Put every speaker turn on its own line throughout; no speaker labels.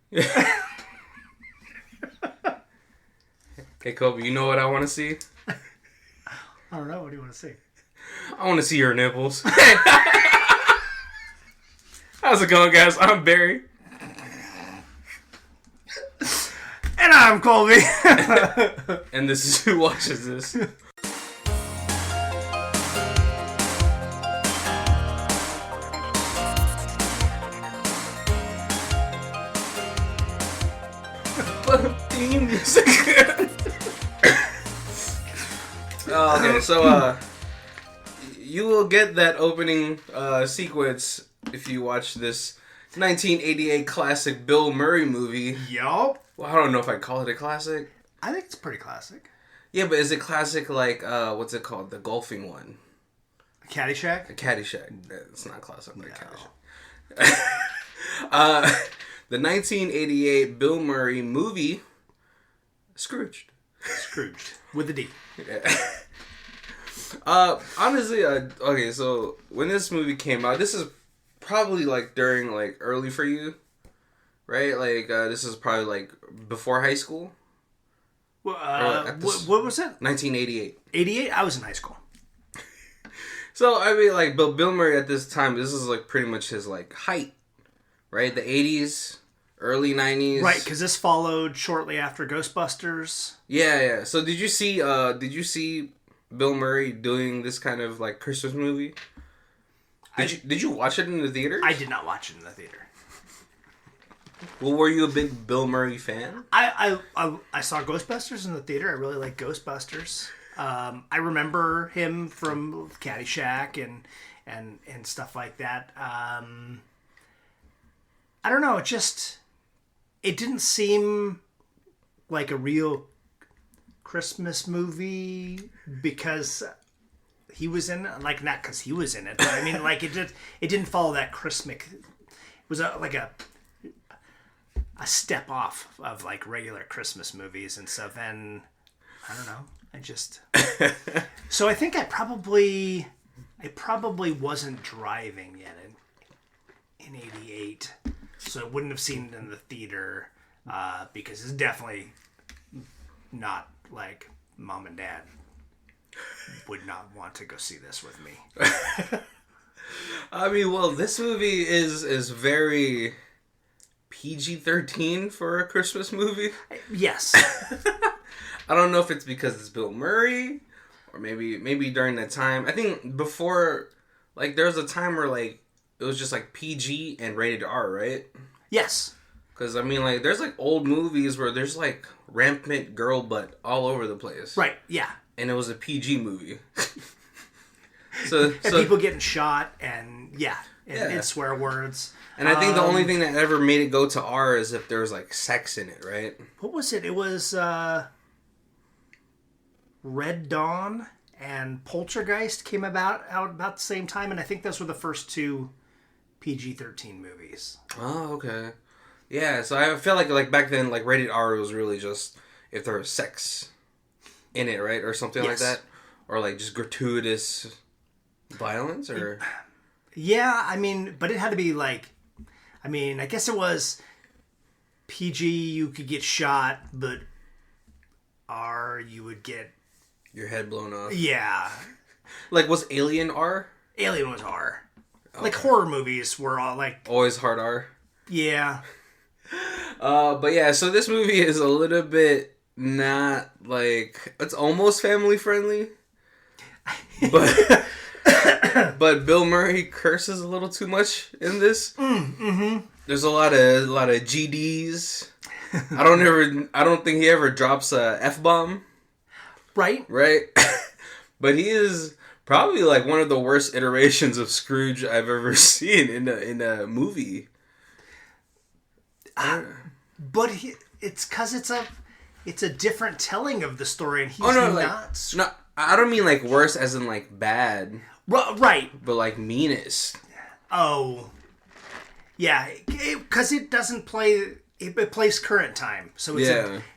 Hey, Kobe, you know what I want to see?
I don't know. What do you want to see?
I want to see your nipples. How's it going, guys? I'm Barry.
And I'm Colby.
And this is Who Watches This? Theme music. Okay, so you will get that opening sequence if you watch this 1988 classic Bill Murray movie.
Yup.
Well, I don't know if I'd call it a classic.
I think it's pretty classic.
Yeah, but is it classic like, what's it called? The golfing one.
Caddyshack?
A Caddyshack. It's not classic like Caddyshack. The 1988 Bill Murray movie, Scrooged.
Scrooged. With a D.
Yeah. Honestly, okay, so when this movie came out, this is probably like during like early for you, right? Like this is probably like before high school.
Well, what was it?
1988.
88? I was in high school.
So I mean, like, but Bill Murray at this time, this is like pretty much his like height, right? The 80s, early 90s,
right? Because this followed shortly after Ghostbusters.
Yeah. So did you see Bill Murray doing this kind of like Christmas movie? Did you watch it in the theaters?
I did not watch it in the theater.
Well, were you a big Bill Murray fan?
I saw Ghostbusters in the theater. I really like Ghostbusters. I remember him from Caddyshack and stuff like that. I don't know. It didn't seem like a real Christmas movie because he was in it. Like, not because he was in it, but I mean, like, it didn't follow that Christmas. It was like a step off of like regular Christmas movies and stuff. And I don't know. So I think I probably wasn't driving yet in 88. So I wouldn't have seen it in the theater because it's definitely not like mom and dad would not want to go see this with me.
I mean, well, this movie is very PG-13 for a Christmas movie.
Yes.
I don't know if it's because it's Bill Murray or maybe during that time. I think before, like, there was a time where, like, it was just, like, PG and rated R, right?
Yes.
Because, I mean, like, there's, like, old movies where there's, like, rampant girl butt all over the place.
Right, yeah.
And it was a PG movie.
And people getting shot and, and swear words.
And I think the only thing that ever made it go to R is if there was, like, sex in it, right?
What was it? It was Red Dawn and Poltergeist came out about the same time, and I think those were the first two PG-13 movies.
Oh, okay. Yeah, so I feel like back then, like, rated R was really just if there was sex in it, right? Or something like that. Or, like, just gratuitous violence, or...
Yeah, I mean, but it had to be, like... I mean, I guess it was PG, you could get shot, but R, you would get...
Your head blown off.
Yeah.
Like, was Alien R?
Alien was R.
Okay.
Like, horror movies were all, like...
Always hard R?
Yeah.
But yeah, so this movie is a little bit not, like... It's almost family friendly. But... But Bill Murray curses a little too much in this.
Mm-hmm.
There's a lot of GDs. I don't think he ever drops a F-bomb. Right? But he is probably like one of the worst iterations of Scrooge I've ever seen in a movie.
But it's because it's a different telling of the story, and he's
not. I don't mean like worse as in like bad.
Right.
But like meanest.
Oh. Yeah, because it doesn't play... It plays current time. So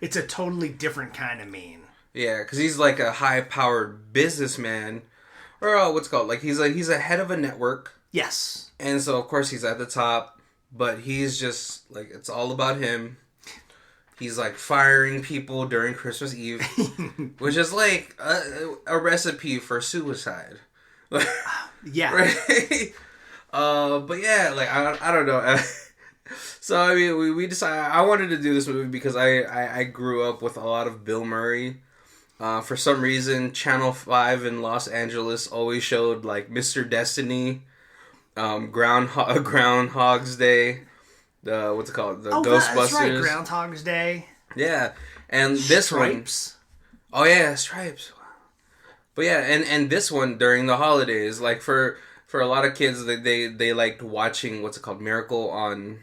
it's a totally different kind of mean.
Yeah, because he's like a high-powered businessman. Or what's it called? Like he's a head of a network.
Yes.
And so, of course, he's at the top. but he's just like, it's all about him. He's like firing people during Christmas Eve, which is like a recipe for suicide.
Yeah.
Right? But yeah, like I don't know. So I mean, we decided I wanted to do this movie because I grew up with a lot of Bill Murray. For some reason, Channel 5 in Los Angeles always showed like Mr. Destiny, Groundhog's Day, what's it called? The Ghostbusters.
That's right, Groundhog's Day.
Yeah, and this
Stripes.
one. Oh yeah, Stripes. But yeah, and this one during the holidays, like for a lot of kids, they liked watching what's it called, Miracle on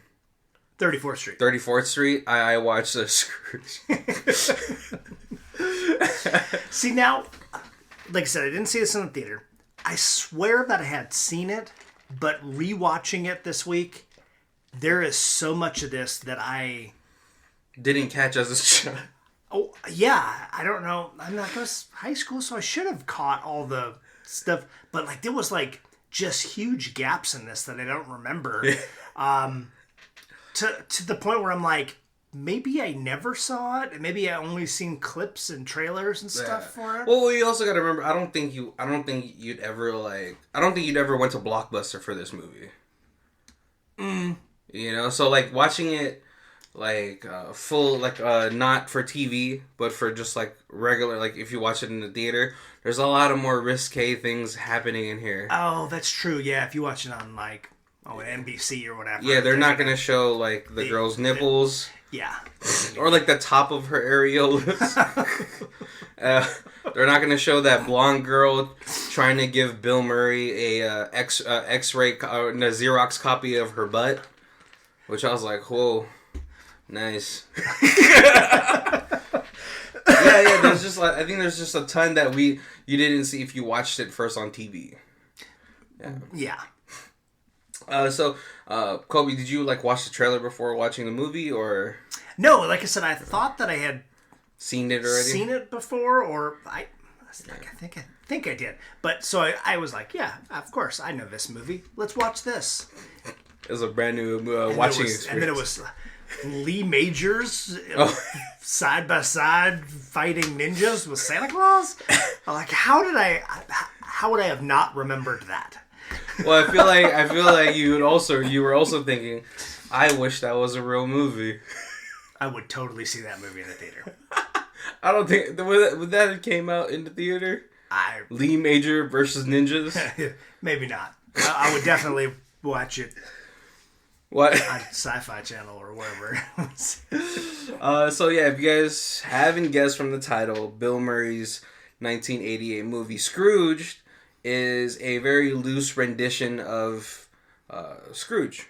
34th Street.
34th Street. I watched the Scrooge.
See, now, like I said, I didn't see this in the theater. I swear that I had seen it, but rewatching it this week, there is so much of this that I
didn't catch as a child.
Oh, yeah. I don't know. I'm not going to high school, so I should have caught all the stuff. But, like, there was, like, just huge gaps in this that I don't remember. To the point where I'm like, maybe I never saw it. Maybe I only seen clips and trailers and stuff for it.
Well, you also got to remember, I don't think you'd ever went to Blockbuster for this movie. You know, so like watching it like full, like not for TV, but for just like regular, like if you watch it in the theater, there's a lot of more risque things happening in here.
Oh, that's true. Yeah, if you watch it on like NBC or whatever.
Yeah, they're not gonna show like the girl's nipples.
Yeah.
Or like the top of her areolas. They're not gonna show that blonde girl trying to give Bill Murray a X-ray, a Xerox copy of her butt, which I was like, whoa, nice. Yeah. There's just like, I think there's just a ton that you didn't see if you watched it first on TV.
Yeah.
So, Colby, did you like watch the trailer before watching the movie, or?
No, like I said, I thought that I had
seen it already.
Seen it before, or I think I did. But so I was like, yeah, of course, I know this movie. Let's watch this.
It was a brand new watching experience.
And then it was Lee Majors side by side fighting ninjas with Santa Claus. Like, how would I have not remembered that?
Well, I feel like you were also thinking, I wish that was a real movie.
I would totally see that movie in the theater.
I don't think would that have came out in the theater. Lee Major versus ninjas.
Maybe not. I would definitely watch it.
What?
On Sci-Fi Channel or wherever.
So yeah, if you guys haven't guessed from the title, Bill Murray's 1988 movie Scrooged is a very loose rendition of Scrooge.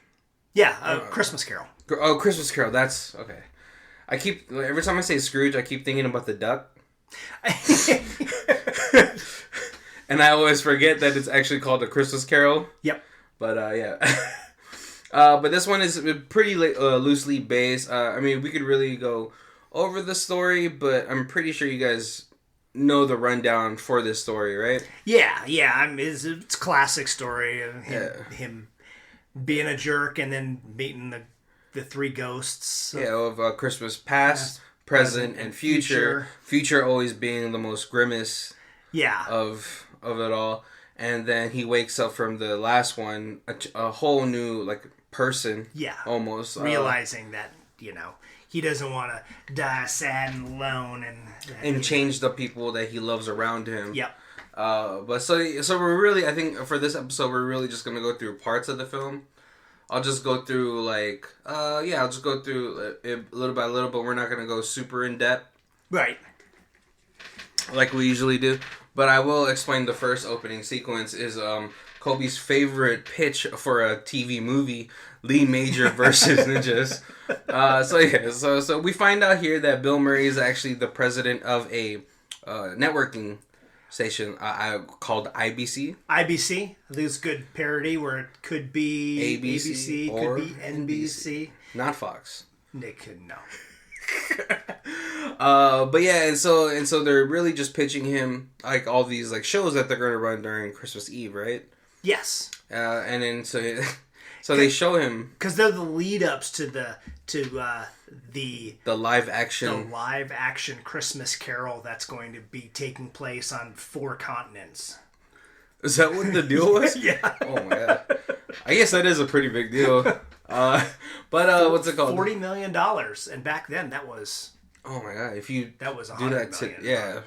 Yeah, Christmas Carole.
Oh, Christmas Carole. That's okay. Every time I say Scrooge, I keep thinking about the duck. And I always forget that it's actually called A Christmas Carole.
Yep.
But yeah. But this one is pretty loosely based. I mean, we could really go over the story, but I'm pretty sure you guys know the rundown for this story, right?
Yeah. I mean, it's a classic story of him being a jerk and then meeting the three ghosts.
Of Christmas past, present, and future. Future always being the most grimmest. Yeah. Of it all, and then he wakes up from the last one, a whole new like person. Yeah. Almost
realizing that he doesn't want to die sad and alone
and change the people that he loves around him. Yep. But so we're really, I think for this episode we're really just gonna go through parts of the film. I'll just go through I'll just go through it little by little, but we're not gonna go super in depth. Right. Like we usually do. But I will explain the first opening sequence is Colby's favorite pitch for a TV movie, Lee Major versus ninjas. So we find out here that Bill Murray is actually the president of a networking station called IBC.
IBC. I think it's a good parody where it could be ABC
or
could be NBC.
Not Fox.
Nick could know.
But yeah, and so they're really just pitching him like all these like shows that they're going to run during Christmas Eve, right? Yes. And then so So they show him
because they're the lead ups to the
live action
Christmas Carole that's going to be taking place on 4 continents.
Is that what the deal was?
Yeah.
Oh my god. I guess that is a pretty big deal. But what's it called?
$40 million, and back then that was.
Oh my god! If you
that was
do that, yeah,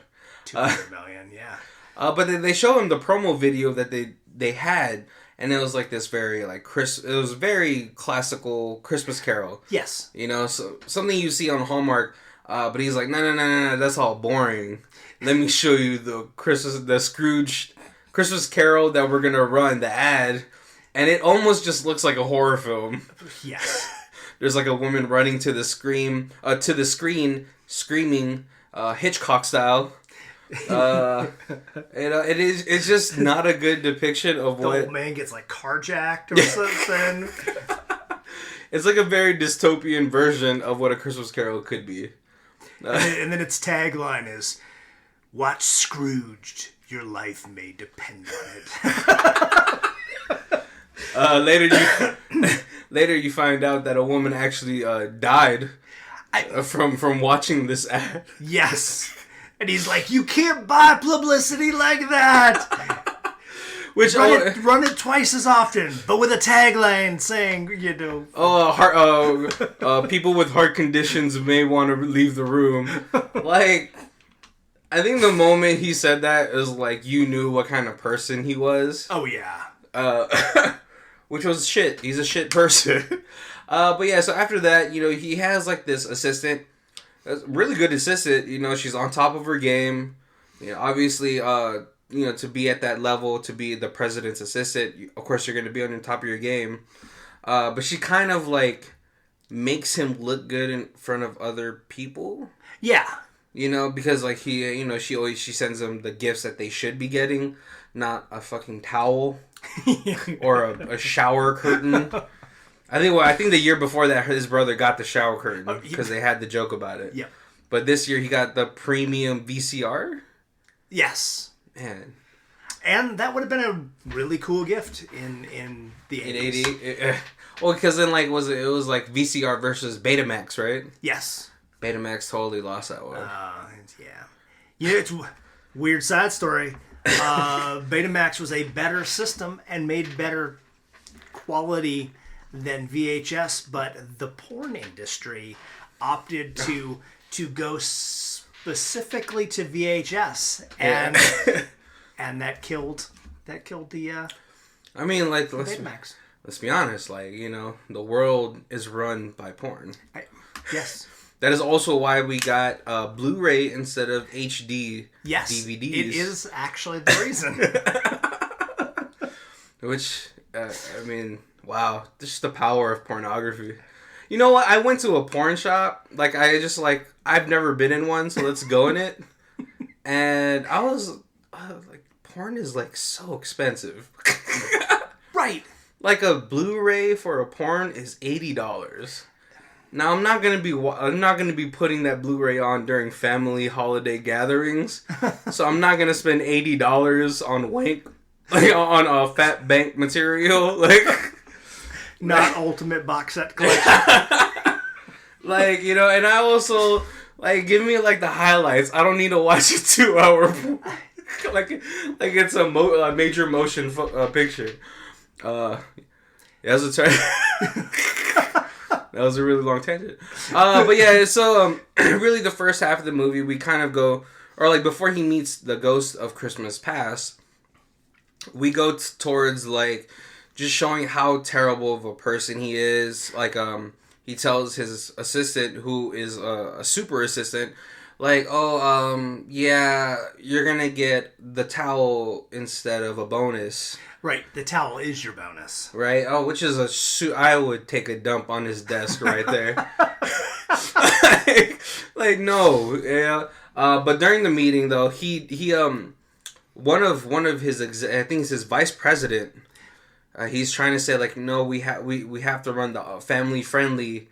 $200 million, yeah.
But they show him the promo video that they had, and it was like this very like it was very classical Christmas Carole.
Yes.
You know, so something you see on Hallmark. But he's like, no, that's all boring. Let me show you the Scrooged Christmas Carole that we're gonna run, the ad, and it almost just looks like a horror film.
Yes.
There's like a woman running to the screen, screaming, Hitchcock style. It's just not a good depiction of what
the old man gets like carjacked or something.
It's like a very dystopian version of what a Christmas Carole could be.
And then its tagline is, "Watch Scrooged. Your life may depend on
it." Later you find out that a woman actually died from watching this ad.
Yes. And he's like, "You can't buy publicity like that."
Which
run it twice as often, but with a tagline saying,
people with heart conditions may want to leave the room. Like, I think the moment he said that is like you knew what kind of person he was.
Oh yeah.
Which was shit. He's a shit person. But yeah, so after that, he has like this assistant. A really good assistant. She's on top of her game. Obviously, to be at that level, to be the president's assistant, of course you're going to be on the top of your game. But she kind of like makes him look good in front of other people.
Yeah.
Because like he, she sends them the gifts that they should be getting, not a fucking towel or a shower curtain. I think the year before that, his brother got the shower curtain because they had the joke about it.
Yeah.
But this year he got the premium VCR.
Yes.
Man.
And that would have been a really cool gift in the 80s.
In 80. Well, because then it was like VCR versus Betamax, right?
Yes.
Betamax totally lost that one.
Yeah. It's a weird side story. Betamax was a better system and made better quality than VHS, but the porn industry opted to go specifically to VHS, and and that killed the
I mean, like
Betamax.
Let's be honest, like, the world is run by porn.
Yes.
That is also why we got Blu-ray instead of HD DVDs.
It is actually the reason.
Which, I mean, wow, just the power of pornography. You know what? I went to a porn shop. Like, I've never been in one, so let's go in it. And I was like, porn is like so expensive.
Right.
Like a Blu-ray for a porn is $80. Now I'm not gonna be putting that Blu-ray on during family holiday gatherings, so I'm not gonna spend $80 on on a fat bank material, like
not ultimate box set collection.
And I also give me the highlights. I don't need to watch a 2-hour like it's a major motion picture. That's a turn. That was a really long tangent. But yeah, so really the first half of the movie, we kind of go, or before he meets the ghost of Christmas Past, we go towards just showing how terrible of a person he is. He tells his assistant, who is a super assistant, yeah, you're gonna get the towel instead of a bonus.
Right, the towel is your bonus.
Right? Oh, which is I would take a dump on his desk right there. No. Yeah. But during the meeting, though, he one of his, I think it's his vice president, he's trying to say, no, we have to run the family-friendly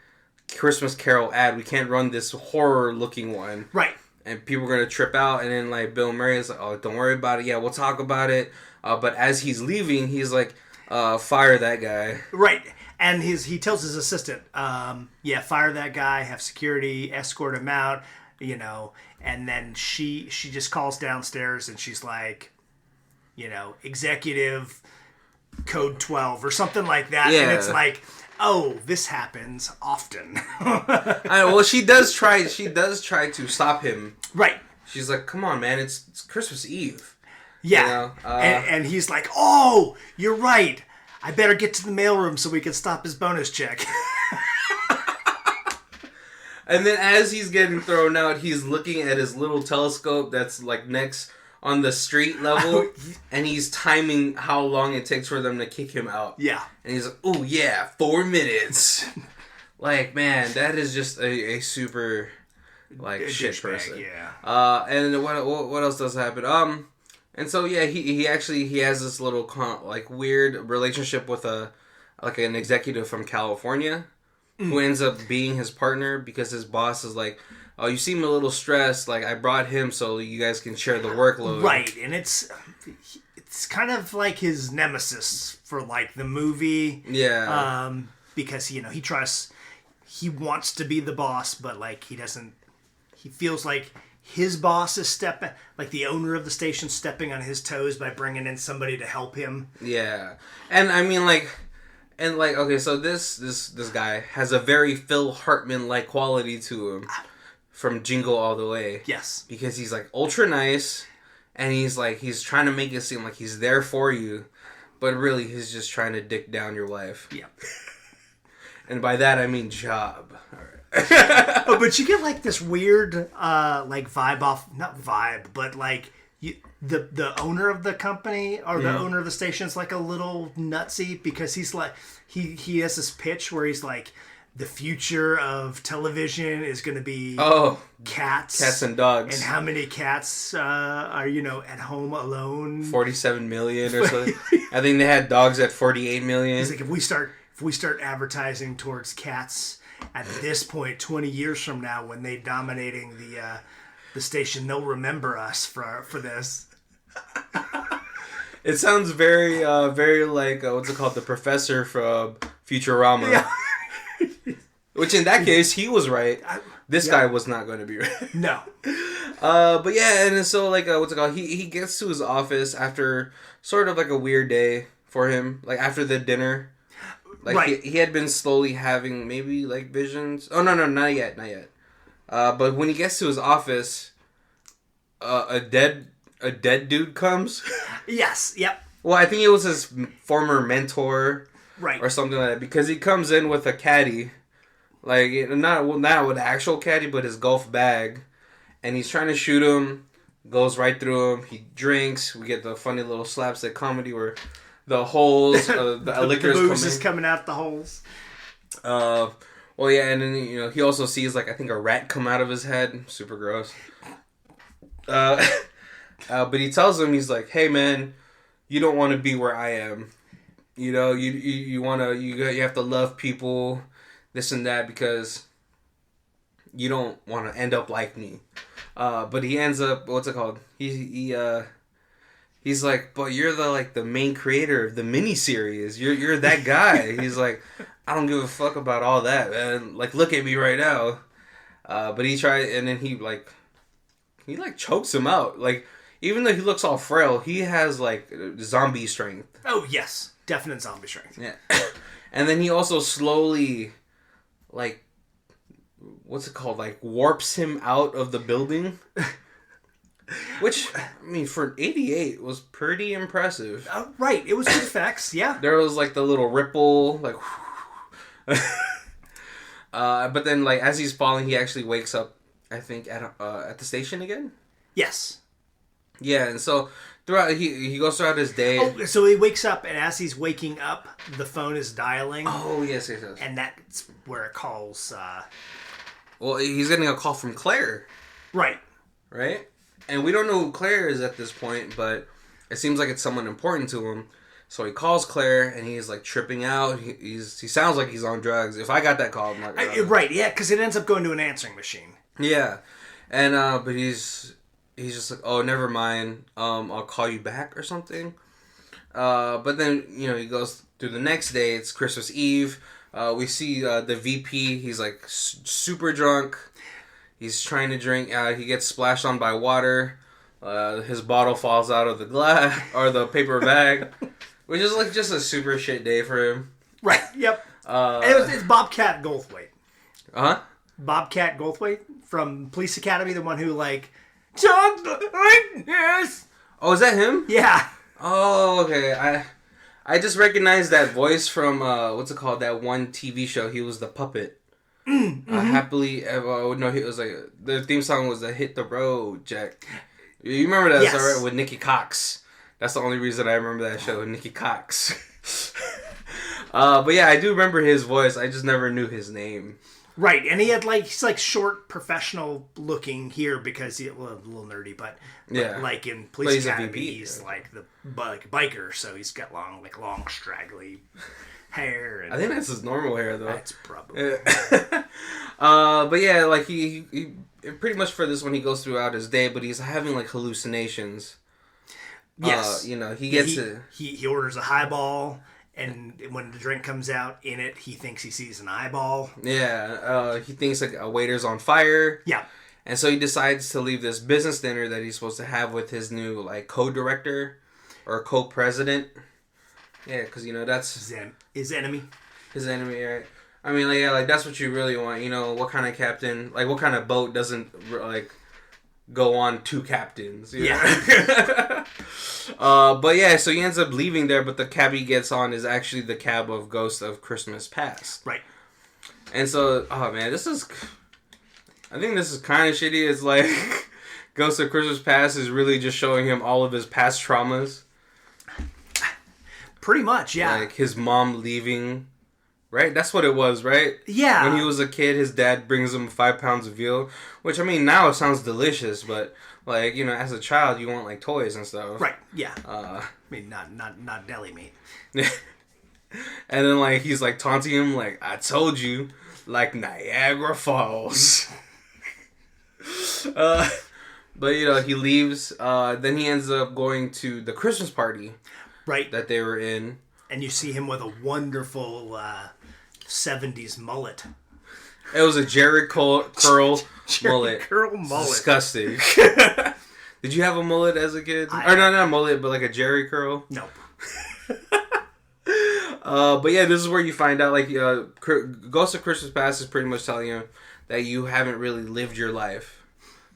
Christmas Carole ad. We can't run this horror-looking one.
Right.
And people are going to trip out, and then, Bill Murray is like, oh, don't worry about it. Yeah, we'll talk about it. But as he's leaving, he's like, fire that guy.
Right. And he tells his assistant, fire that guy, have security, escort him out, and then she just calls downstairs and she's like, executive code 12 or something like that. Yeah. And it's like, oh, this happens often.
Well, she does try to stop him.
Right.
She's like, come on, man, it's Christmas Eve.
Yeah. And he's like, oh, you're right. I better get to the mailroom so we can stop his bonus check.
And then as he's getting thrown out, he's looking at his little telescope that's like next on the street level, and he's timing how long it takes for them to kick him out.
Yeah.
And he's like, oh yeah, 4 minutes. Like, man, that is just a super like shit person.
Yeah.
And what else does happen? And so yeah, he has this little like weird relationship with an executive from California who ends up being his partner because his boss is like, oh, you seem a little stressed. Like, I brought him so you guys can share the workload.
Right, and it's kind of like his nemesis for like the movie.
Yeah.
Because he wants to be the boss, but like he feels like his boss is like the owner of the station stepping on his toes by bringing in somebody to help him.
Yeah. And I mean okay, so this guy has a very Phil Hartman-like quality to him from Jingle All the Way.
Yes.
Because he's like ultra nice, and he's trying to make it seem like he's there for you, but really he's just trying to dick down your life.
Yeah.
And by that I mean job. All right.
Oh, but you get like this weird like vibe off, not vibe, but like the owner of the company or the owner of the station is like a little nutsy because he's like he has this pitch where he's like, the future of television is going to be cats
and dogs,
and how many cats are at home alone?
47 million or something. I think they had dogs at 48 million.
He's like, if we start advertising towards cats at this point, 20 years from now, when they're dominating the station, they'll remember us for this.
It sounds very very like what's it called, the professor from Futurama.
Yeah.
Which in that case he was right. This guy was not going to be right.
No.
But yeah, and so like what's it called? He gets to his office after sort of like a weird day for him, like after the dinner. Like
right.
he had been slowly having maybe like visions. Oh no, not yet. But when he gets to his office, a dead dude comes.
Yes. Yep.
Well, I think it was his former mentor,
right,
or something like that, because he comes in with a caddy, like not with an actual caddy, but his golf bag, and he's trying to shoot him. Goes right through him. He drinks. We get the funny little slapstick comedy where the holes, the liquor
is coming out the holes.
Well, yeah, and then he also sees like I think a rat come out of his head. Super gross. But he tells him, he's like, "Hey, man, you don't want to be where I am. You have to love people, this and that, because you don't want to end up like me." But he ends up, what's it called? He's like, "But you're the main creator of the miniseries. You're that guy." He's like, "I don't give a fuck about all that, man. Like, look at me right now." But he tried, and then he chokes him out. Like, even though he looks all frail, he has like zombie strength.
Oh yes, definite zombie strength.
Yeah. And then he also slowly, like, what's it called? Like, warps him out of the building. Which, I mean, for 88 was pretty impressive.
Right, it was good effects, yeah.
There was like the little ripple, like, but then like as he's falling, he actually wakes up, I think, at the station again.
Yes.
Yeah, and so throughout he goes throughout his day.
Oh, so he wakes up, and as he's waking up, the phone is dialing.
Oh yes.
And that's where it calls.
Well, he's getting a call from Claire.
Right.
And we don't know who Claire is at this point, but it seems like it's someone important to him. So he calls Claire, and he's like tripping out. He sounds like he's on drugs. If I got that call, I'm not gonna.
Right, yeah, because it ends up going to an answering machine.
Yeah, and but he's just like, "Oh, never mind. I'll call you back or something." But then he goes through the next day, it's Christmas Eve. We see the VP. He's like super drunk. He's trying to drink. He gets splashed on by water. His bottle falls out of the glass or the paper bag, which is like just a super shit day for him.
Right. Yep. It's Bobcat Goldthwait.
Huh?
Bobcat Goldthwait from Police Academy, the one who like talks like this.
Oh, is that him?
Yeah.
Oh, okay. I just recognized that voice from what's it called? That one TV show. He was the puppet. Happily Ever. No, he was like the theme song was "Hit the Road, Jack." You remember that?
Yes.
Right? With Nikki Cox. That's the only reason I remember that show. Nikki Cox. But yeah, I do remember his voice. I just never knew his name.
Right, and he's like short, professional looking here because a little nerdy, but like in Police Academy, he's like the biker, so he's got long, straggly hair. And
I think that's his normal hair, though.
That's probably.
But yeah, like he pretty much for this one he goes throughout his day, but he's having like hallucinations.
Yes,
he gets
he orders a highball. And when the drink comes out, in it, he thinks he sees an eyeball.
Yeah, he thinks like a waiter's on fire.
Yeah. And
so he decides to leave this business dinner that he's supposed to have with his new like co-director or co-president. Yeah, because that's
his enemy.
His enemy, right? I mean, like that's what you really want. What kind of captain? Like, what kind of boat doesn't like go on two captains?
Yeah.
But yeah, so he ends up leaving there, but the cab he gets on is actually the cab of Ghost of Christmas Past.
Right.
And so, oh man, I think this is kind of shitty. It's like, Ghost of Christmas Past is really just showing him all of his past traumas.
Pretty much, yeah.
Like, his mom leaving, right? That's what it was, right?
Yeah.
When he was a kid, his dad brings him 5 pounds of veal, which, I mean, now it sounds delicious, but... Like, as a child, you want, like, toys and stuff.
Right, yeah. I mean, not deli meat.
And then, like, he's, like, taunting him, like, I told you, like Niagara Falls. But, he leaves. Then he ends up going to the Christmas party.
Right.
That they were in.
And you see him with a wonderful 70s mullet.
It was a Jerry Curl mullet.
Curl mullet.
Disgusting. Did you have a mullet as a kid? Or not a mullet, but like a Jerry curl?
Nope.
But yeah, this is where you find out, like, Ghost of Christmas Past is pretty much telling you that you haven't really lived your life.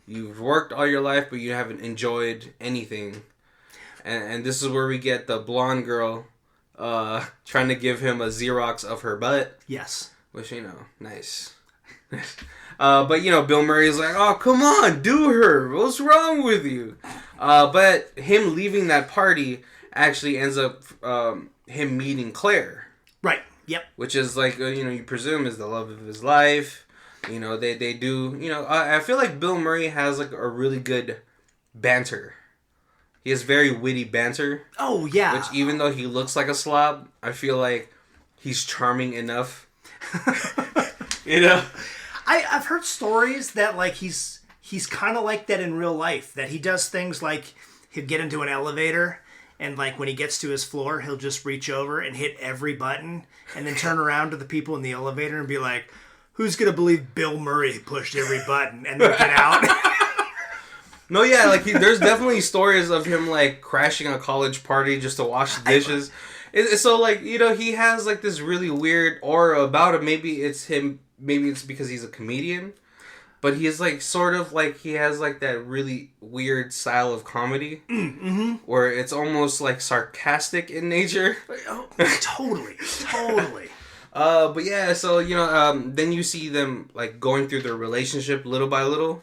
You've worked all your life, but you haven't enjoyed anything. And this is where we get the blonde girl trying to give him a Xerox of her butt.
Yes.
Which, nice. But, Bill Murray's like, oh, come on, do her. What's wrong with you? But him leaving that party actually ends up him meeting Claire.
Right, yep.
Which is like, you presume is the love of his life. They do, I feel like Bill Murray has like a really good banter. He has very witty banter.
Oh, yeah.
Which even though he looks like a slob, I feel like he's charming enough.
I've heard stories that like he's kind of like that in real life, that he does things like he'll get into an elevator and like when he gets to his floor he'll just reach over and hit every button and then turn around to the people in the elevator and be like, who's gonna believe Bill Murray pushed every button, and then get out.
No, yeah, like there's definitely stories of him like crashing a college party just to wash the dishes. So, like, he has, like, this really weird aura about him. Maybe it's because he's a comedian. But he's, like, sort of, like, he has, like, that really weird style of comedy. Mm-hmm. Where it's almost, like, sarcastic in nature.
Oh, totally.
But, yeah, so, then you see them, like, going through their relationship little by little.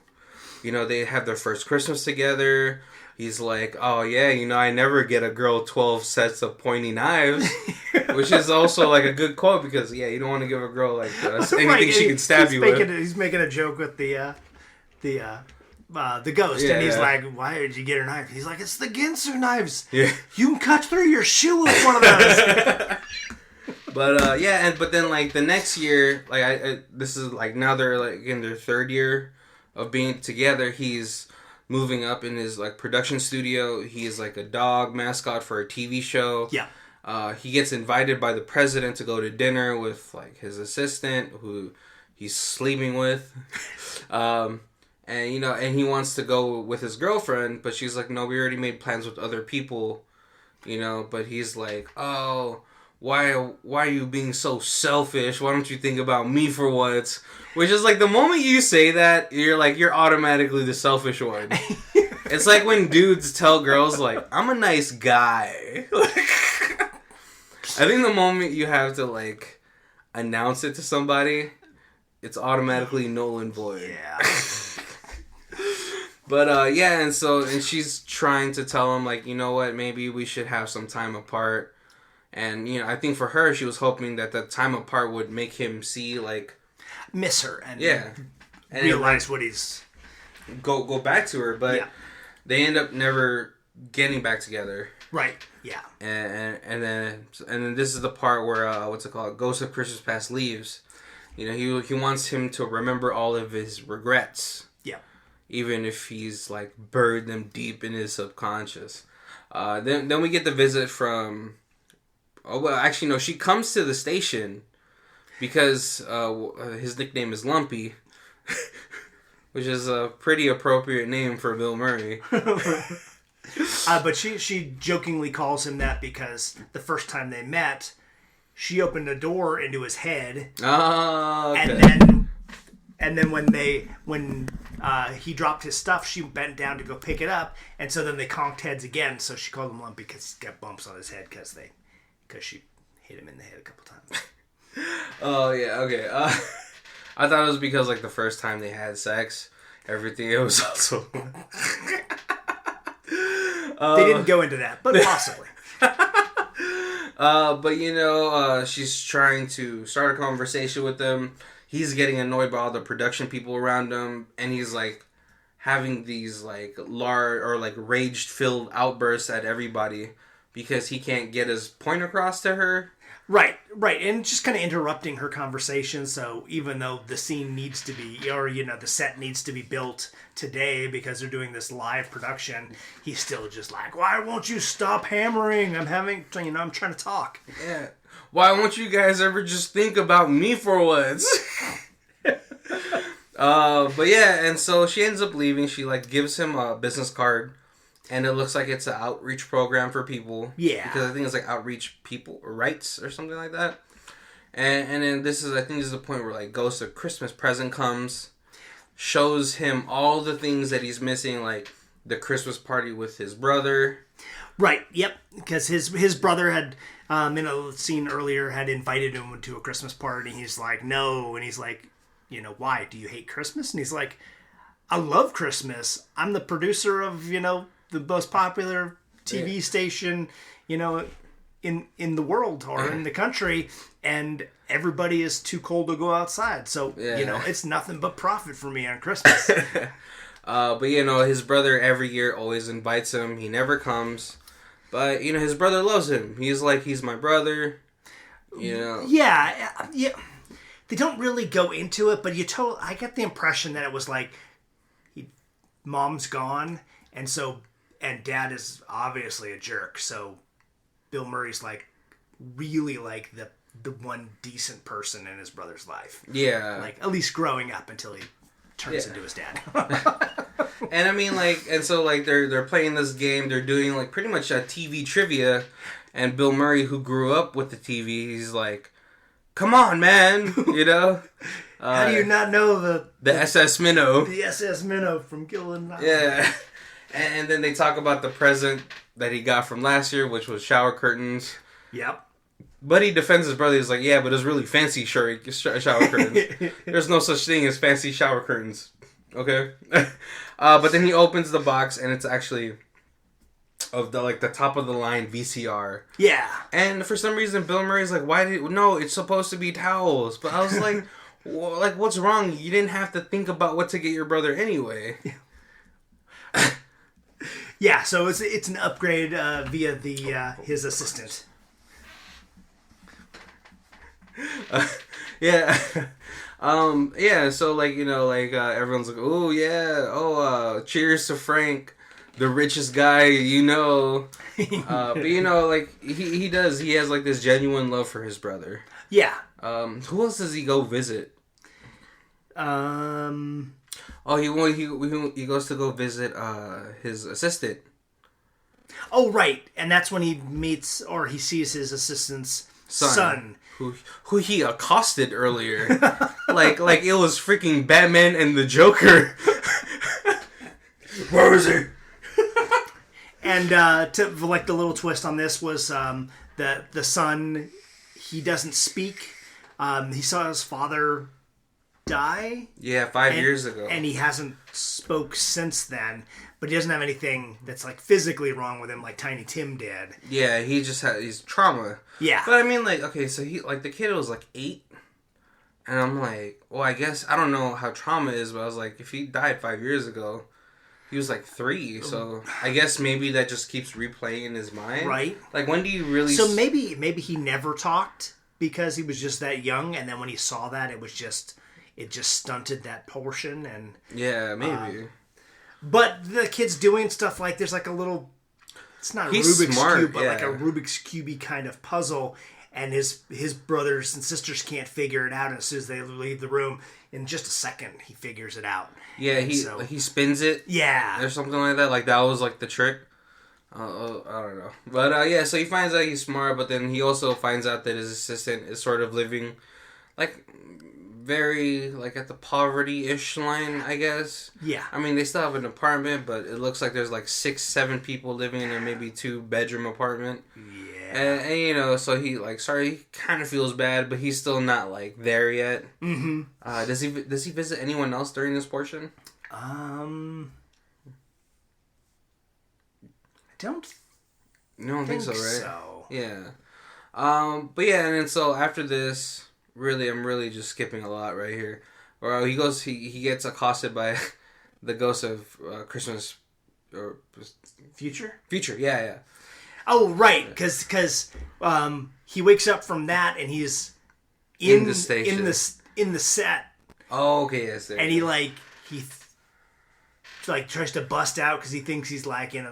They have their first Christmas together. He's like, oh, yeah, I never get a girl 12 sets of pointy knives. Which is also, like, a good quote because, yeah, you don't want to give a girl, like, anything she can stab you with.
He's making a joke with the ghost. Yeah, and he's like, why did you get her knife? He's like, it's the Ginsu knives. Yeah. You can cut through your shoe with one of those.
But, yeah, but then, like, the next year, like, this is, like, now they're, like, in their 3rd year of being together. He's moving up in his, like, production studio. He is, like, a dog mascot for a TV show.
Yeah.
he gets invited by the president to go to dinner with like his assistant who he's sleeping with. And you know, and he wants to go with his girlfriend, but she's like, no, we already made plans with other people, you know. But he's like, oh, why are you being so selfish? Why don't you think about me for once? Which is like, the moment you say that, you're automatically the selfish one. It's like when dudes tell girls like, I'm a nice guy. I think the moment you have to like announce it to somebody, it's automatically null and void.
Yeah.
But, yeah, and she's trying to tell him, like, you know what, maybe we should have some time apart. And, you know, I think for her, she was hoping that the time apart would make him see, like...
miss her. And
and
realize what he's...
Go back to her, but they end up never getting back together.
Right, yeah.
And then this is the part where, Ghost of Christmas Past leaves. You know, he wants him to remember all of his regrets.
Yeah.
Even if he's, like, buried them deep in his subconscious. Then we get the visit from... Oh, well, actually, no. She comes to the station because his nickname is Lumpy. Which is a pretty appropriate name for Bill Murray.
But she jokingly calls him that because the first time they met, she opened a door into his head.
Oh, okay.
And then when he dropped his stuff, she bent down to go pick it up, and so then they conked heads again. So she called him Lumpy because he's got bumps on his head because she hit him in the head a couple times.
Oh yeah, okay. I thought it was because like the first time they had sex, everything it was also.
They didn't go into that, but possibly.
But you know, she's trying to start a conversation with them. He's getting annoyed by all the production people around him, and he's like having these like rage-filled outbursts at everybody because he can't get his point across to her.
Right, and just kind of interrupting her conversation. So even though the scene needs to be, or you know, the set needs to be built today because they're doing this live production, he's still just like, "Why won't you stop hammering? I'm trying to talk."
Yeah. Why won't you guys ever just think about me for once? But yeah, and so she ends up leaving. She like gives him a business card, and it looks like it's an outreach program for people.
Yeah,
because I think it's like outreach people rights or something like that. And then this is the point where like Ghost of Christmas Present comes, shows him all the things that he's missing, like the Christmas party with his brother.
Right. Yep. Because his brother had. In a scene earlier, had invited him to a Christmas party. He's like, no. And he's like, you know, why? Do you hate Christmas? And he's like, I love Christmas. I'm the producer of, you know, the most popular TV station, you know, in the world or in the country. And everybody is too cold to go outside. So, you know, it's nothing but profit for me on Christmas.
But, you know, his brother every year always invites him. He never comes. But, you know, his brother loves him. He's like, he's my brother, you know.
Yeah. They don't really go into it, but I get the impression that it was like, mom's gone, and dad is obviously a jerk, so Bill Murray's like, really like the one decent person in his brother's life.
Yeah.
Like, at least growing up until he turns into his dad.
And I mean, like, and so, like, they're playing this game. They're doing, like, pretty much a TV trivia. And Bill Murray, who grew up with the TV, he's like, come on, man, you know?
How do you not know
the SS Minnow?
The SS Minnow from Gilliland Island.
Yeah. And then they talk about the present that he got from last year, which was shower curtains.
Yep.
But he defends his brother. He's like, yeah, but it's really fancy shower curtains. There's no such thing as fancy shower curtains. Okay? But then he opens the box, and it's actually of the top of the line VCR.
Yeah.
And for some reason, Bill Murray's like, no, it's supposed to be towels. But I was like, well, like, what's wrong? You didn't have to think about what to get your brother anyway.
Yeah, so it's an upgrade via his assistant.
Yeah. Yeah, so, like, you know, like, everyone's like, oh, yeah, cheers to Frank. the richest guy, you know. But you know, like he has like this genuine love for his brother.
Yeah.
Who else does he go visit? Oh, he goes to go visit his assistant.
Oh, right, and that's when he meets or he sees his assistant's son.
Who he accosted earlier, like it was freaking Batman and the Joker. Where is he?
And to like the little twist on this was the son, he doesn't speak. He saw his father die.
Yeah, 5 years ago,
and he hasn't spoke since then. But he doesn't have anything that's like physically wrong with him, like Tiny Tim did.
Yeah, he's trauma.
Yeah,
but I mean, like, okay, so he like the kid was like 8, and I'm like, well, I guess I don't know how trauma is, but I was like, if he died 5 years ago, he was like 3, so I guess maybe that just keeps replaying in his mind,
right?
Like, when do you really?
So maybe he never talked because he was just that young, and then when he saw that, it just stunted that portion, and
yeah, maybe.
But the kid's doing stuff like there's like a little, it's not a Rubik's Cube, but like a Rubik's Cube kind of puzzle, and his brothers and sisters can't figure it out. And as soon as they leave the room, in just a second, he figures it out.
Yeah, he spins it.
Yeah,
or something like that. Like that was like the trick. I don't know, but yeah. So he finds out he's smart, but then he also finds out that his assistant is sort of living, like, very, like, at the poverty-ish line, I guess.
Yeah.
I mean, they still have an apartment, but it looks like there's, like, 6-7 people living in a maybe 2-bedroom apartment.
Yeah.
And, you know, so he, like, he kind of feels bad, but he's still not, like, there yet.
Mm-hmm.
Does he visit anyone else during this portion?
I don't
think so, right?
So.
Yeah. But yeah, and then so after this... Really, I'm really just skipping a lot right here. Or he gets accosted by the ghost of Christmas or
Future,
yeah.
Oh, right, because he wakes up from that and he's in the station, in the set.
Oh, okay, yes.
And he tries to bust out because he thinks he's like in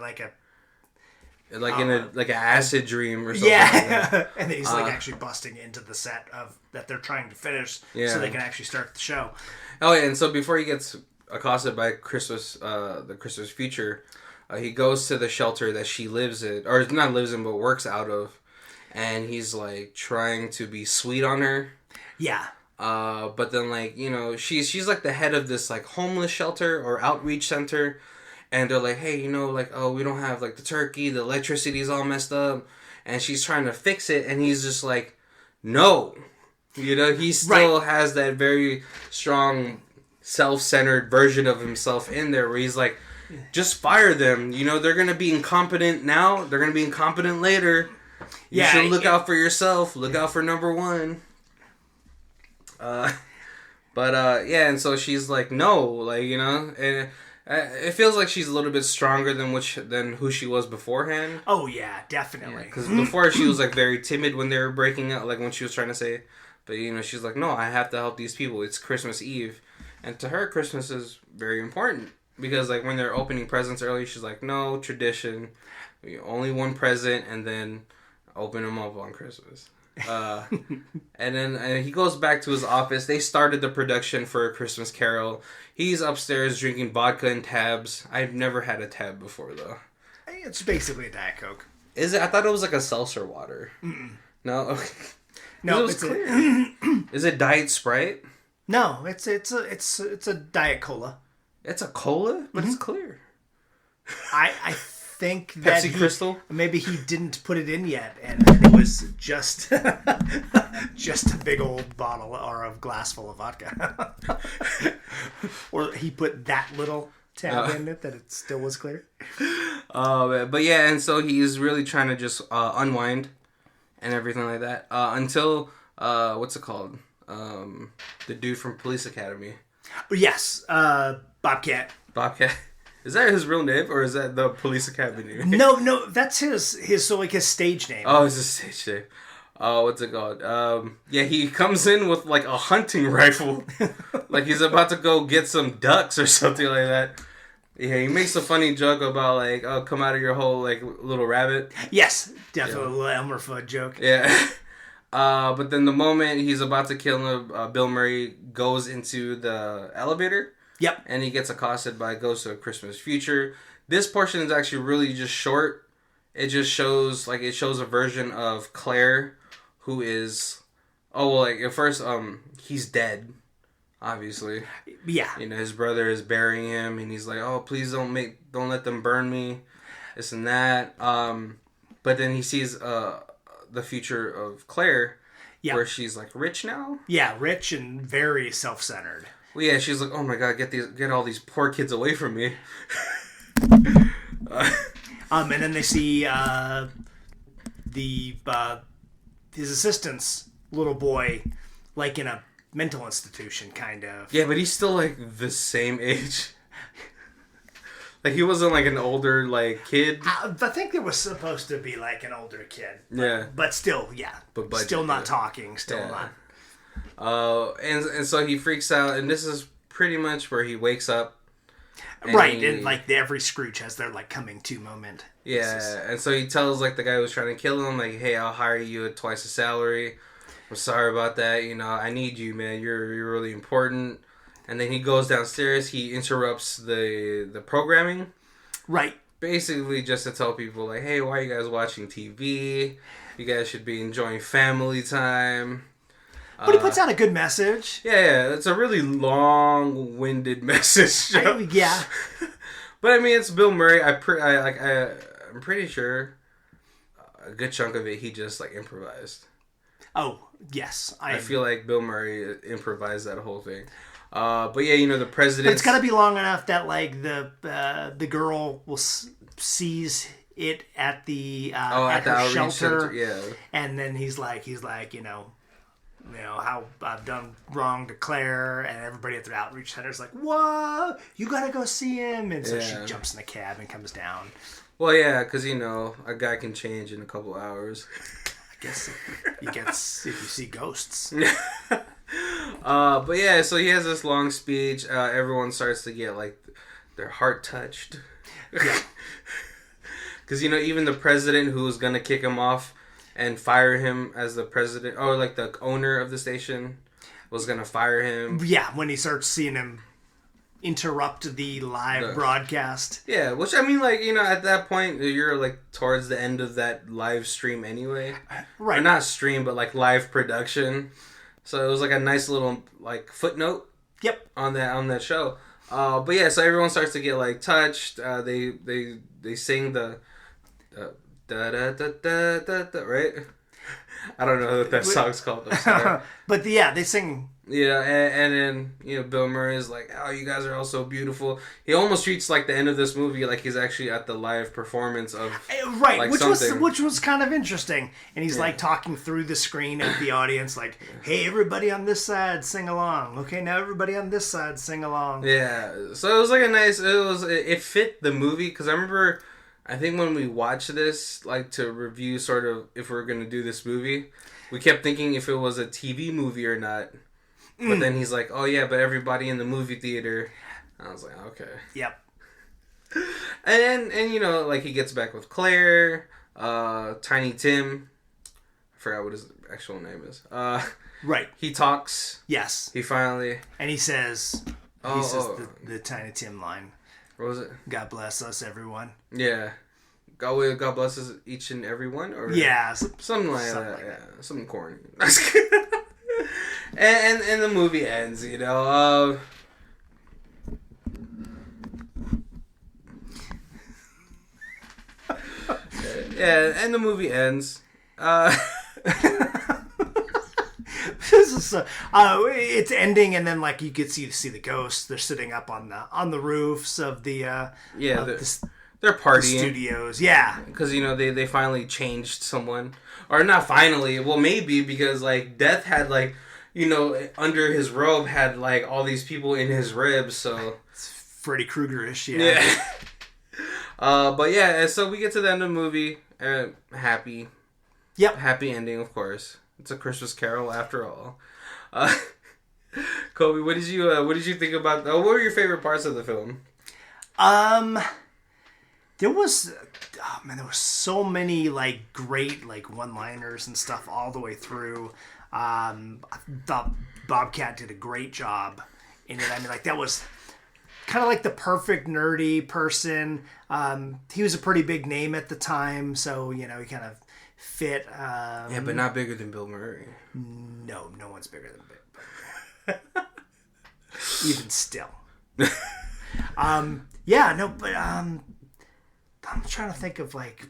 in an acid dream or something. Yeah, like that. And then he's actually busting into the set that they're trying to finish, so they can actually start the show.
Oh yeah, and so before he gets accosted by the Christmas Future, he goes to the shelter that she lives in, or not lives in, but works out of, and he's like trying to be sweet on her.
Yeah.
But then, like, you know, she's like the head of this like homeless shelter or outreach center. And they're like, hey, you know, like, oh, we don't have, like, the turkey, the electricity's all messed up. And she's trying to fix it, and he's just like, no. You know, he still has that very strong, self-centered version of himself in there where he's like, just fire them. You know, they're going to be incompetent now. They're going to be incompetent later. You should look out for yourself. Look out for number one. Yeah, and so she's like, no, like, you know, and... it feels like she's a little bit stronger than who she was beforehand.
Oh yeah, definitely.
Because before she was like very timid when they were breaking up, like when she was trying to say, but you know she's like, no, I have to help these people. It's Christmas Eve, and to her Christmas is very important because like when they're opening presents early, she's like, no, tradition, only one present, and then open them up on Christmas. And then he goes back to his office. They started the production for A Christmas Carole. He's upstairs drinking vodka and tabs. I've never had a tab before, though.
It's basically a Diet Coke.
Is it? I thought it was like a seltzer water.
Mm-mm.
No? Okay.
No,
it's clear. Is it Diet Sprite?
No, it's a Diet Cola.
It's a cola? But it's clear.
I think that
Pepsi Crystal?
Maybe he didn't put it in yet, and it was just just a big old bottle or a glass full of vodka. Or he put that little tab in it that it still was clear.
But yeah, and so he's really trying to just unwind and everything like that until what's it called? The dude from Police Academy.
Yes, Bobcat.
Bobcat. Is that his real name, or is that the Police Academy name?
No, that's his stage name.
Oh, it's his stage name. Oh, what's it called? Yeah, he comes in with, like, a hunting rifle. Like, he's about to go get some ducks or something like that. Yeah, he makes a funny joke about like, "Oh, come out of your hole like little rabbit."
Yes, definitely a little Elmer Fudd joke.
Yeah. But then the moment he's about to kill him, Bill Murray goes into the elevator.
Yep.
And he gets accosted by Ghost of Christmas Future. This portion is actually really just short. It just shows a version of Claire, who is, at first he's dead, obviously.
Yeah.
You know, his brother is burying him, and he's like, "Oh, please don't let them burn me," this and that. But then he sees the future of Claire, where she's like rich now.
Yeah, rich and very self-centered.
Well, yeah, she's like, "Oh my god, get all these poor kids away from me."
And then they see his assistant's little boy, like in a mental institution, kind of.
Yeah, but he's still like the same age. Like he wasn't like an older like kid.
I think it was supposed to be like an older kid. But still, yeah. But budget, still not talking. Still not.
And so he freaks out, and this is pretty much where he wakes up.
And like every Scrooge has their like coming to moment.
Yeah, and so he tells like the guy who's trying to kill him, like, "Hey, I'll hire you at twice the salary. I'm sorry about that. You know, I need you, man. You're really important." And then he goes downstairs. He interrupts the programming.
Right.
Basically, just to tell people like, "Hey, why are you guys watching TV? You guys should be enjoying family time."
But he puts out a good message.
Yeah, it's a really long-winded message.
Yeah.
But I mean, it's Bill Murray. I'm pretty sure a good chunk of it he just like improvised.
Oh yes,
I feel like Bill Murray improvised that whole thing. But yeah, you know, the president.
But it's got to be long enough that like the girl will sees it at the at her shelter, center, yeah. And then he's like you know how I've done wrong to Claire, and everybody at their outreach center is like, "Whoa, you gotta go see him!" And so she jumps in the cab and comes down.
Well, yeah, because you know a guy can change in a couple hours.
I guess he gets if you see ghosts.
But yeah, so he has this long speech. Everyone starts to get like their heart touched. Yeah. Because you know even the president who was gonna kick him off and fire him as the president, or like the owner of the station, was gonna fire him.
Yeah, when he starts seeing him interrupt the live broadcast.
Yeah, which I mean, like, you know, at that point, you're like towards the end of that live stream anyway. Right. Or not stream, but like live production. So it was like a nice little like footnote. Yep. On that show. But yeah, so everyone starts to get like touched. They sing the. Da da da da da da, right? I don't know what that song's called. I'm sorry.
But yeah, they sing.
Yeah, and then you know Bill Murray is like, "Oh, you guys are all so beautiful." He almost treats like the end of this movie like he's actually at the live performance of
right, like, which was kind of interesting. And he's like talking through the screen of the audience, like, "Hey, everybody on this side, sing along. Okay, now everybody on this side, sing along."
Yeah, so it was like a nice. It fit the movie because I remember. I think when we watched this, like to review sort of if we're going to do this movie, we kept thinking if it was a TV movie or not. But then he's like, "Oh yeah, but everybody in the movie theater." I was like, "Okay." Yep. And you know, like he gets back with Claire, Tiny Tim. I forgot what his actual name is. Right. He talks. Yes. He finally.
And he says the Tiny Tim line.
What was it?
God bless us, everyone.
Yeah. God bless us, each and every one? Or
yeah.
Something like that. Yeah. Something corny. and the movie ends, you know. Yeah, and the movie ends.
It's ending, and then like you could see the ghosts. They're sitting up on the roofs of the
they're partying
the studios. Yeah,
because you know they finally changed someone, or not finally. Well, maybe because like Death had like you know under his robe had like all these people in his ribs. So
it's Freddy Krueger-ish. Yeah.
But yeah, so we get to the end of the movie. Happy. Yep. Happy ending, of course. It's a Christmas Carole after all. Colby, what did you think about? What were your favorite parts of the film?
There was, oh man, there were so many like great like one-liners and stuff all the way through. I thought Bobcat did a great job in it. I mean, like that was kind of like the perfect nerdy person. He was a pretty big name at the time, so he kind of fit.
Yeah, but not bigger than Bill Murray.
No one's bigger than Bill Murray. Even still. Yeah, no, but I'm trying to think of like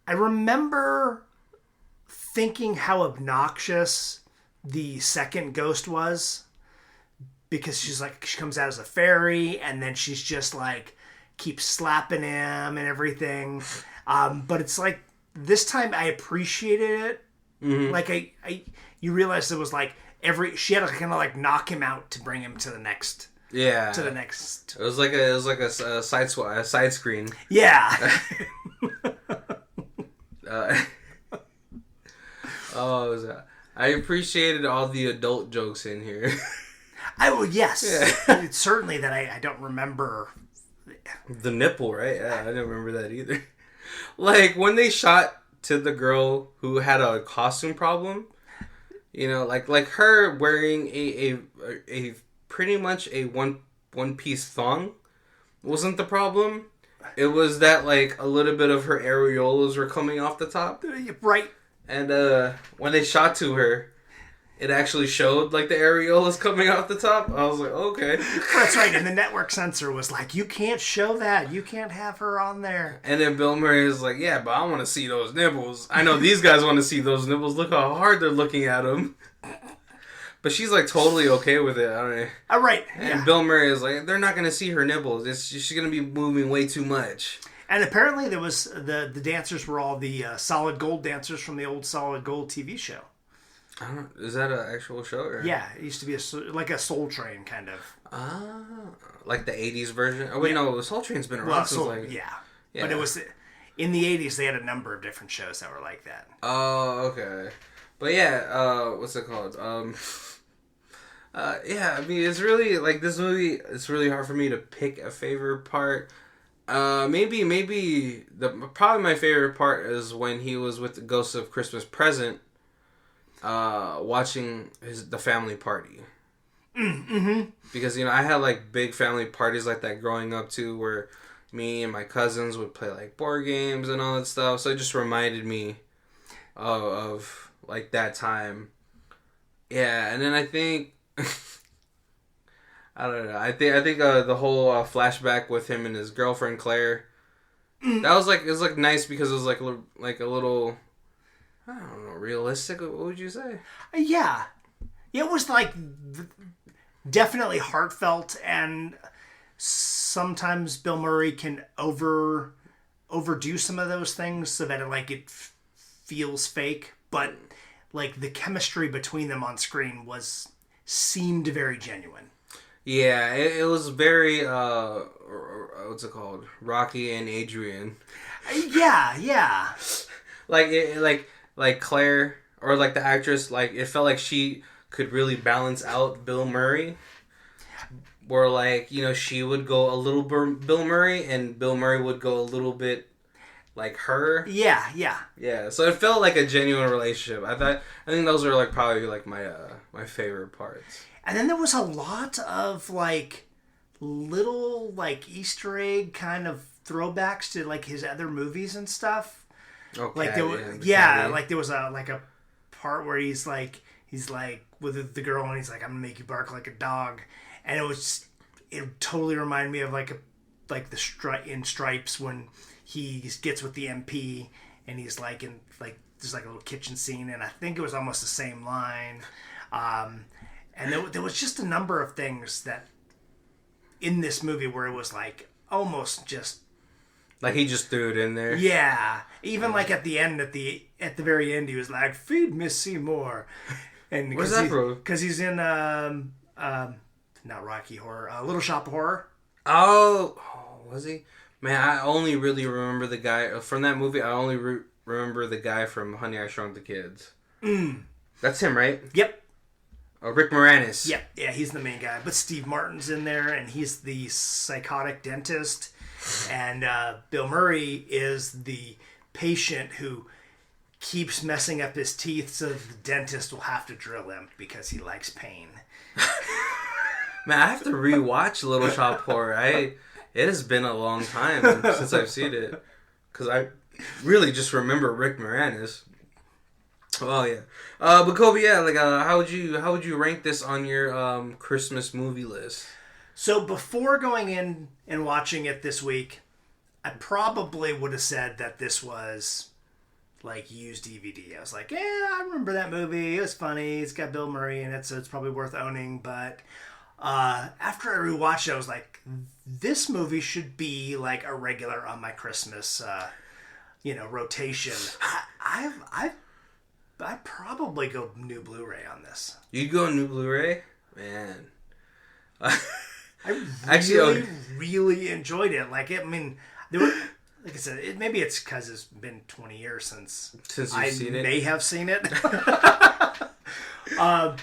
I remember thinking how obnoxious the second ghost was, because she comes out as a fairy and then she's just like keeps slapping him and everything. But it's like this time I appreciated it. Mm-hmm. Like you realize it was like she had to kind of like knock him out to bring him to the next.
Yeah.
To the next.
It was like a side screen.
Yeah.
I appreciated all the adult jokes in here.
Yes. Yeah. It's certainly that I don't remember.
The nipple, right? Yeah, I didn't remember that either. Like when they shot to the girl who had a costume problem, like her wearing a pretty much a one piece thong wasn't the problem. It was that like a little bit of her areolas were coming off the top.
Right.
And when they shot to her, it actually showed like the areolas coming off the top. I was like, okay.
That's right. And the network censor was like, you can't show that. You can't have her on there.
And then Bill Murray is like, yeah, but I want to see those nipples. I know these guys want to see those nipples. Look how hard they're looking at them. But she's like totally okay with it. I don't know.
Right.
And
yeah.
Bill Murray is like, they're not going to see her nipples. She's going to be moving way too much.
And apparently there was the dancers were all the Solid Gold dancers from the old Solid Gold TV show.
I don't. Is that an actual show? Or?
Yeah, it used to be like a Soul Train kind of.
Like the '80s version. Oh wait, no, Soul Train's been around since
yeah. But it was in the '80s. They had a number of different shows that were like that.
Oh, okay. But yeah, what's it called? Yeah, I mean, it's really like this movie. It's really hard for me to pick a favorite part. Maybe probably my favorite part is when he was with the Ghost of Christmas Present, watching the family party. Mm-hmm. Because I had like big family parties like that growing up too, where me and my cousins would play like board games and all that stuff. So it just reminded me of like that time. Yeah, and then I think. I don't know. I think the whole flashback with him and his girlfriend Claire, that was like nice because it was like a little, I don't know, realistic. What would you say?
Yeah, it was like definitely heartfelt, and sometimes Bill Murray can overdo some of those things so that it feels fake, but like the chemistry between them on screen seemed very genuine.
Yeah, it was very, what's it called? Rocky and Adrian.
Yeah.
Like Claire, or like the actress, like it felt like she could really balance out Bill Murray. Where like, she would go a little Bill Murray and Bill Murray would go a little bit like her.
Yeah.
Yeah, so it felt like a genuine relationship. I think those are like probably like my favorite parts.
And then there was a lot of like little like Easter egg kind of throwbacks to like his other movies and stuff.
Okay.
Like there was, like there was a part where he's like with the girl and he's like, I'm gonna make you bark like a dog, and it totally reminded me of like in Stripes when he gets with the MP and he's like in like there's like a little kitchen scene, and I think it was almost the same line. And there was just a number of things that in this movie where it was like almost just
like he just threw it in there.
Yeah, even like at the end, at the very end, he was like, "Feed me Seymour." And
where's that from?
Because he's in not Rocky Horror, Little Shop of Horror.
Oh, was he? Man, I only really remember the guy from that movie. I only remember the guy from Honey, I Shrunk the Kids. That's him, right?
Yep.
Rick Moranis.
Yeah, he's the main guy. But Steve Martin's in there, and he's the psychotic dentist. And Bill Murray is the patient who keeps messing up his teeth so the dentist will have to drill him because he likes pain.
Man, I have to rewatch Little Shop of Horror. It has been a long time since I've seen it. Because I really just remember Rick Moranis. Oh yeah, but Kobe, yeah, like how would you rank this on your Christmas movie list?
So before going in and watching it this week, I probably would have said that this was like used DVD. I was like, yeah, I remember that movie. It was funny. It's got Bill Murray in it, so it's probably worth owning. But after I rewatched it, I was like, this movie should be like a regular on my Christmas, rotation. I'd probably go new Blu-ray on this.
You'd go new Blu-ray? Man.
I really enjoyed it. Like, there were, like I said, maybe it's because it's been 20 years since
you've seen it. I
may have seen it.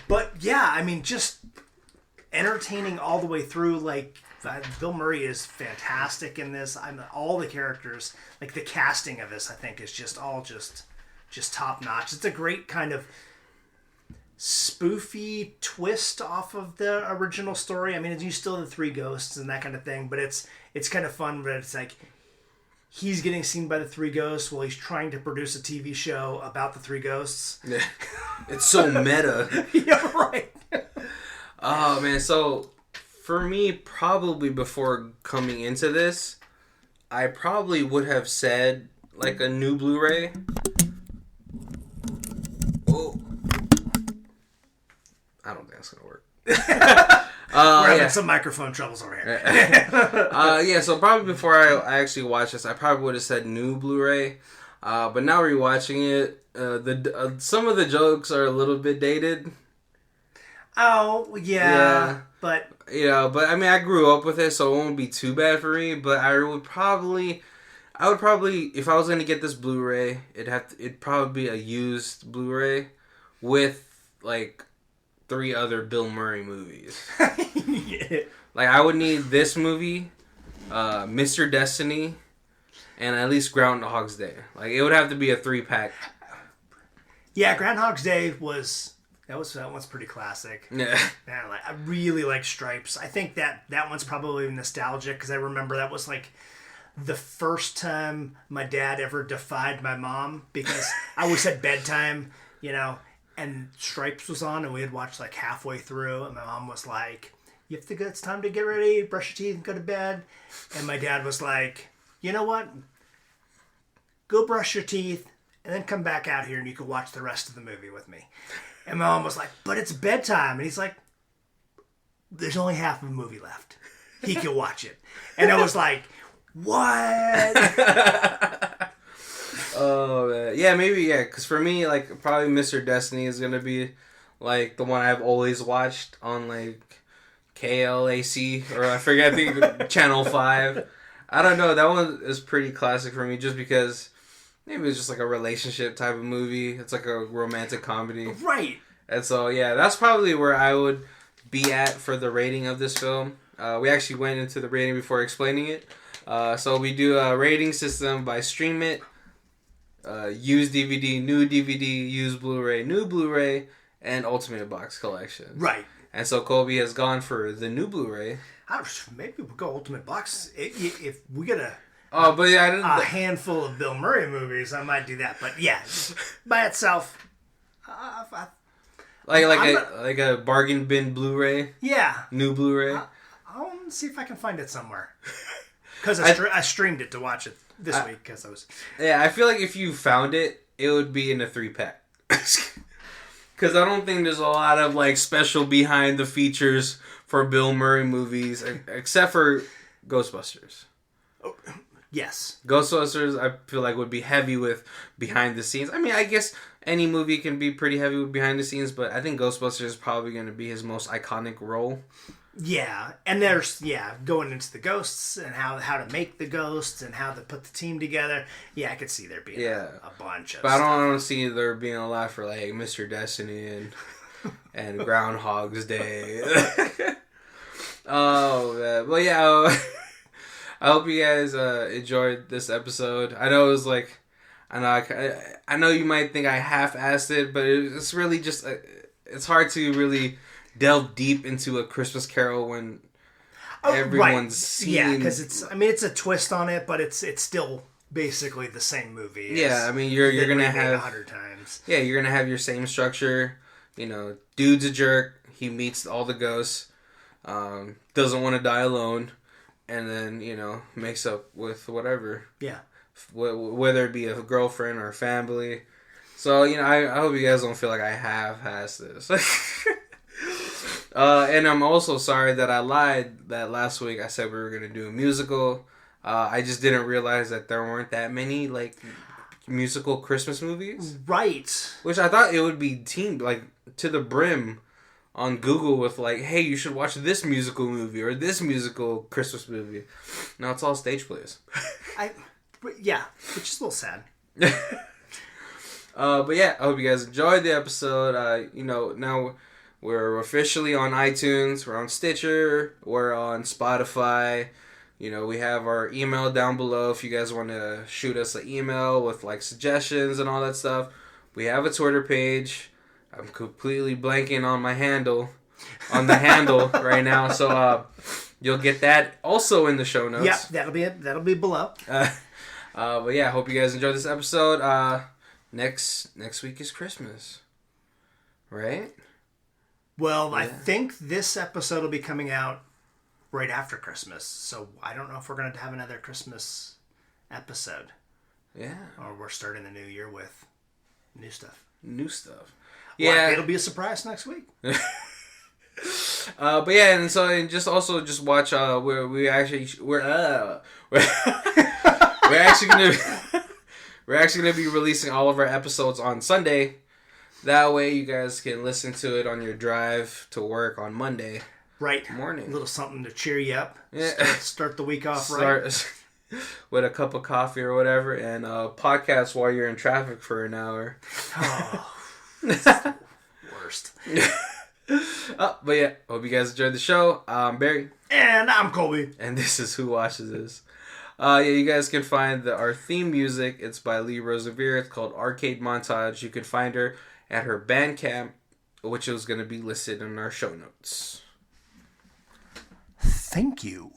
But yeah, just entertaining all the way through. Like, Bill Murray is fantastic in this. All the characters, like the casting of this, I think is just top notch. It's a great kind of spoofy twist off of the original story. You still have the three ghosts and that kind of thing, but it's kind of fun. But it's like he's getting seen by the three ghosts while he's trying to produce a TV show about the three ghosts.
Yeah. It's so meta.
Yeah, right.
Oh man, so for me, probably before coming into this, I probably would have said like a new Blu-ray. I don't think that's gonna work.
We're having some microphone troubles over here.
Yeah, so probably before I actually watched this, I probably would have said new Blu-ray. But now rewatching it, some of the jokes are a little bit dated.
Oh yeah. But
I grew up with it, so it won't be too bad for me. But I would probably, if I was gonna get this Blu-ray, it'd probably be a used Blu-ray with like 3 other Bill Murray movies. Yeah. Like, I would need this movie, Mr. Destiny, and at least Groundhog's Day. Like, it would have to be a 3-pack.
Yeah, Groundhog's Day that one's pretty classic.
Yeah.
Man, I really like Stripes. I think that one's probably nostalgic because I remember that was like the first time my dad ever defied my mom because I always had bedtime, and Stripes was on, and we had watched like halfway through, and my mom was like, "You have to go. It's time to get ready, brush your teeth, and go to bed." And my dad was like, "You know what? Go brush your teeth, and then come back out here, and you can watch the rest of the movie with me." And my mom was like, "But it's bedtime," and he's like, "There's only half of the movie left. He can watch it." And I was like, "What?"
Oh man, yeah, maybe, yeah. Because for me, like, probably Mr. Destiny is gonna be like the one I've always watched on like KLAC or I forget, I think Channel 5. I don't know. That one is pretty classic for me, just because maybe it's just like a relationship type of movie. It's like a romantic comedy,
right?
And so yeah, that's probably where I would be at for the rating of this film. We actually went into the rating before explaining it. So we do a rating system by Stream It. Used DVD, new DVD, used Blu-ray, new Blu-ray, and Ultimate Box Collection.
Right.
And so Colby has gone for the new Blu-ray.
Maybe we'll go Ultimate Box. If we get a handful of Bill Murray movies, I might do that. But yeah, by itself,
like a bargain bin Blu-ray.
Yeah.
New Blu-ray.
I'll see if I can find it somewewhere. Because I streamed it to watch it this week because I was...
Yeah, I feel like if you found it, it would be in a 3-pack. Because I don't think there's a lot of like special behind the features for Bill Murray movies, except for Ghostbusters.
Oh, yes.
Ghostbusters, I feel like, would be heavy with behind the scenes. I guess any movie can be pretty heavy with behind the scenes, but I think Ghostbusters is probably going to be his most iconic role.
Yeah, and there's, going into the ghosts and how to make the ghosts and how to put the team together. Yeah, I could see there being a bunch of
But I don't see there being a lot for, like, Mr. Destiny and and Groundhog's Day. Oh man, well yeah. I hope you guys enjoyed this episode. I know it was like, I know you might think I half-assed it, but it's really just it's hard to really delve deep into A Christmas Carole when everyone's seen.
Yeah, because it's a twist on it, but it's still basically the same movie.
Yeah, I mean you're gonna have
100 times.
Yeah, you're gonna have your same structure. You know, dude's a jerk. He meets all the ghosts. Doesn't want to die alone. And then, you know, makes up with whatever.
Yeah.
Whether it be a girlfriend or a family. So, you know, I hope you guys don't feel like I half-assed this. And I'm also sorry that I lied that last week I said we were going to do a musical. I just didn't realize that there weren't that many, like, musical Christmas movies.
Right.
Which I thought it would be teamed, like, to the brim on Google with like, hey, you should watch this musical movie or this musical Christmas movie. No, it's all stage plays.
Yeah, which is a little sad.
But yeah, I hope you guys enjoyed the episode. You know, now we're officially on iTunes, we're on Stitcher, we're on Spotify. You know, we have our email down below if you guys want to shoot us an email with like suggestions and all that stuff. We have a Twitter page. I'm completely blanking on the handle right now, so you'll get that also in the show notes.
Yeah, that'll be below.
But yeah, I hope you guys enjoyed this episode. Next week is Christmas, right?
Well, yeah. I think this episode will be coming out right after Christmas, so I don't know if we're going to have another Christmas episode.
Yeah.
Or we're starting the new year with new stuff.
Yeah,
well, it'll be a surprise next week.
But yeah, and just watch. We're actually gonna be releasing all of our episodes on Sunday. That way, you guys can listen to it on your drive to work on Monday.
Right,
morning.
A little something to cheer you up.
Yeah.
Start the week off right.
With a cup of coffee or whatever, and podcast while you're in traffic for an hour.
Oh. That's the worst.
But yeah, hope you guys enjoyed the show. I'm Barry.
And I'm Colby.
And this is Who Watches This. Yeah, you guys can find our theme music. It's by Rosevere. It's called Arcade Montage. You can find her at her Bandcamp, which is going to be listed in our show notes.
Thank you.